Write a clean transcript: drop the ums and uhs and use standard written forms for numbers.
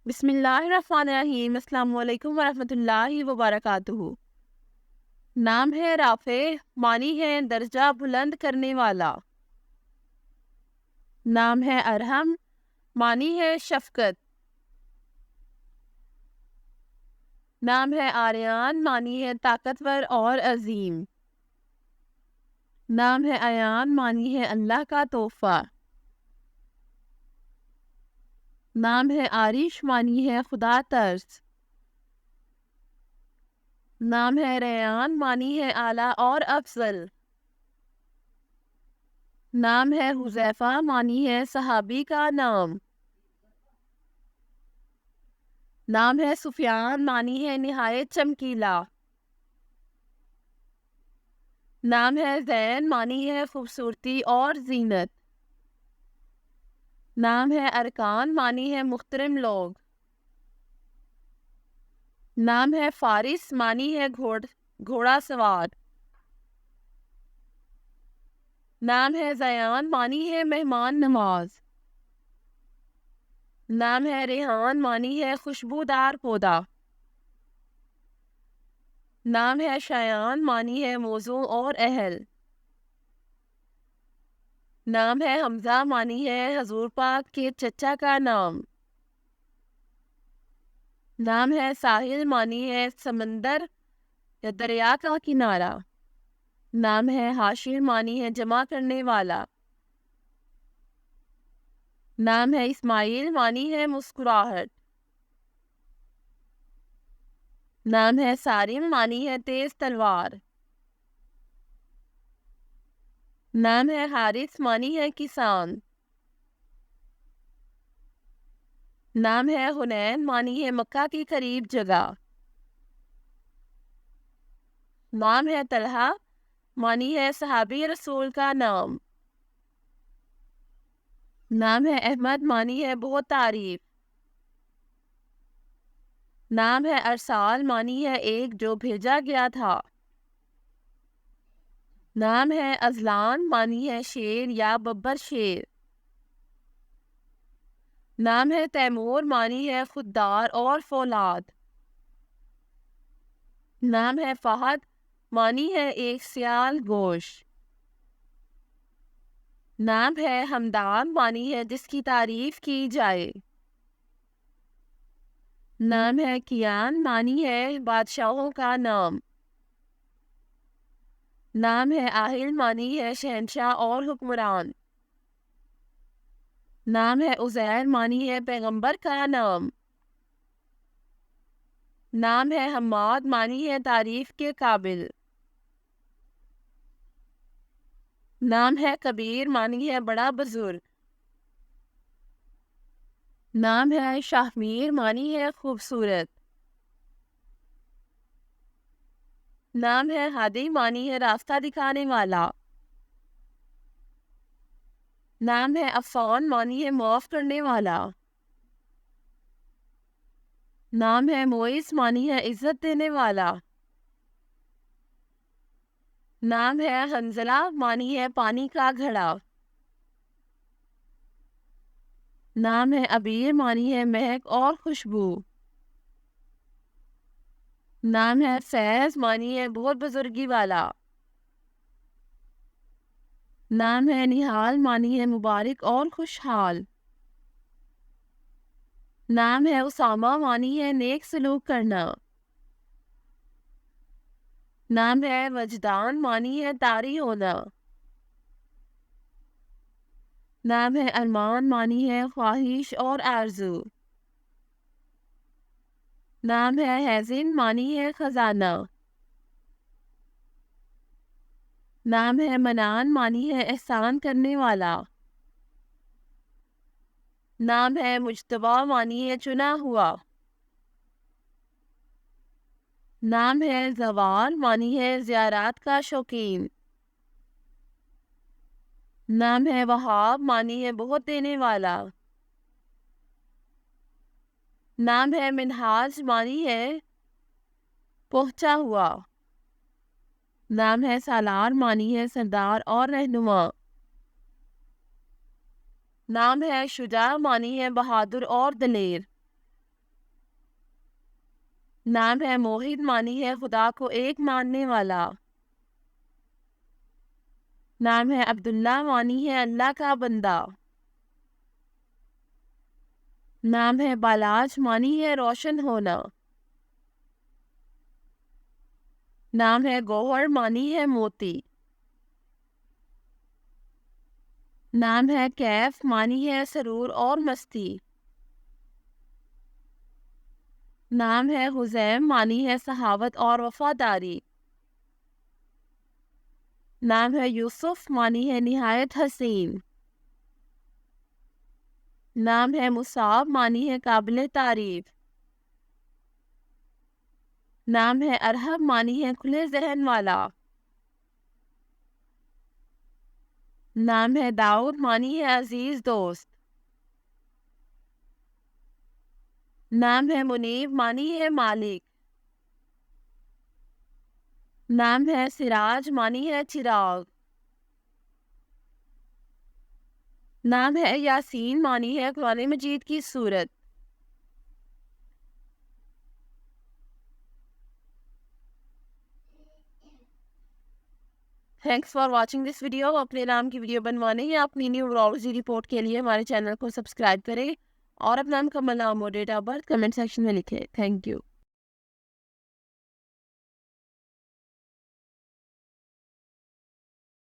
بسم اللہ الرحمن الرحیم۔ السلام علیکم ورحمۃ اللہ وبرکاتہ۔ نام ہے رافع، معنی ہے درجہ بلند کرنے والا۔ نام ہے ارحم، معنی ہے شفقت۔ نام ہے آریان، معنی ہے طاقتور اور عظیم۔ نام ہے ایان، معنی ہے اللہ کا تحفہ۔ نام ہے عارش، معنی ہے خدا ترس۔ نام ہے ریان، معنی ہے اعلیٰ اور افضل۔ نام ہے حذیفہ، معنی ہے صحابی کا نام۔ نام ہے سفیان، معنی ہے نہایت چمکیلا۔ نام ہے زین، معنی ہے خوبصورتی اور زینت۔ نام ہے ارکان، معنی ہے محترم لوگ۔ نام ہے فارس، معنی ہے گھوڑا سوار۔ نام ہے زیان، معنی ہے مہمان نواز۔ نام ہے ریحان، معنی ہے خوشبودار پودا۔ نام ہے شایان، معنی ہے موزوں اور اہل۔ نام ہے حمزہ، معنی ہے حضور پاک کے چچا کا نام۔ نام ہے ساحل، معنی ہے سمندر یا دریا کا کنارہ۔ نام ہے حاشر، معنی ہے جمع کرنے والا۔ نام ہے اسماعیل، معنی ہے مسکراہٹ۔ نام ہے سارم، معنی ہے تیز تلوار۔ نام ہے حارث، معنی ہے کسان۔ نام ہے حنین، معنی ہے مکہ کے قریب جگہ۔ نام ہے طلحہ، معنی ہے صحابی رسول کا نام۔ نام ہے احمد، معنی ہے بہت تعریف۔ نام ہے ارسال، معنی ہے ایک جو بھیجا گیا تھا۔ نام ہے ازلان، معنی ہے شیر یا ببر شیر۔ نام ہے تیمور، معنی ہے خوددار اور فولاد۔ نام ہے فہد، معنی ہے ایک سیال گوش۔ نام ہے حمدان، معنی ہے جس کی تعریف کی جائے۔ نام ہے کیان، معنی ہے بادشاہوں کا نام۔ نام ہے آہل، معنی ہے شہنشاہ اور حکمران۔ نام ہے عزیر، معنی ہے پیغمبر کا نام۔ نام ہے حماد، معنی ہے تعریف کے قابل۔ نام ہے کبیر، معنی ہے بڑا بزرگ۔ نام ہے شاہمیر، معنی ہے خوبصورت۔ نام ہے ہادی، معنی ہے راستہ دکھانے والا۔ نام ہے عفان، معنی ہے معاف کرنے والا۔ نام ہے معیز، معنی ہے عزت دینے والا۔ نام ہے حنزلہ، معنی ہے پانی کا گھڑا۔ نام ہے عبیر، معنی ہے مہک اور خوشبو۔ نام ہے فیض، معنی ہے بہت بزرگی والا۔ نام ہے نحال، معنی ہے مبارک اور خوشحال۔ نام ہے اسامہ، معنی ہے نیک سلوک کرنا۔ نام ہے وجدان، معنی ہے طاری ہونا۔ نام ہے ارمان، معنی ہے خواہش اور آرزو۔ نام ہے حزن، معنی ہے خزانہ۔ نام ہے منان، معنی ہے احسان کرنے والا۔ نام ہے مجتبی، معنی ہے چنا ہوا۔ نام ہے زوال، معنی ہے زیارات کا شوقین۔ نام ہے وہاب، معنی ہے بہت دینے والا۔ نام ہے منہاج، معنی ہے پہنچا ہوا۔ نام ہے سالار، معنی ہے سردار اور رہنما۔ نام ہے شجاع، معنی ہے بہادر اور دلیر۔ نام ہے موحد مانی ہے خدا کو ایک ماننے والا. نام ہے عبداللہ مانی ہے اللہ کا بندہ. نام ہے بالاج مانی ہے روشن ہونا. نام ہے گوہر مانی ہے موتی. نام ہے کیف مانی ہے سرور اور مستی. نام ہے حزیم مانی ہے سخاوت اور وفاداری. نام ہے یوسف مانی ہے نہایت حسین. نام ہے مصعب مانی ہے قابل تعریف. نام ہے ارحب مانی ہے کھلے ذہن والا. نام ہے داؤد مانی ہے عزیز دوست. نام ہے منیب مانی ہے مالک. نام ہے سراج مانی ہے چراغ. نام ہے یاسین مانی ہے قرآن مجید کی سورت. Thanks for watching this video. اپنے نام کی ویڈیو بنوانے یا اپنی نیورولوجی رپورٹ کے لیے ہمارے چینل کو سبسکرائب کریں اور اپنا مکمل نام اور date of birth comment section میں لکھیں. Thank you.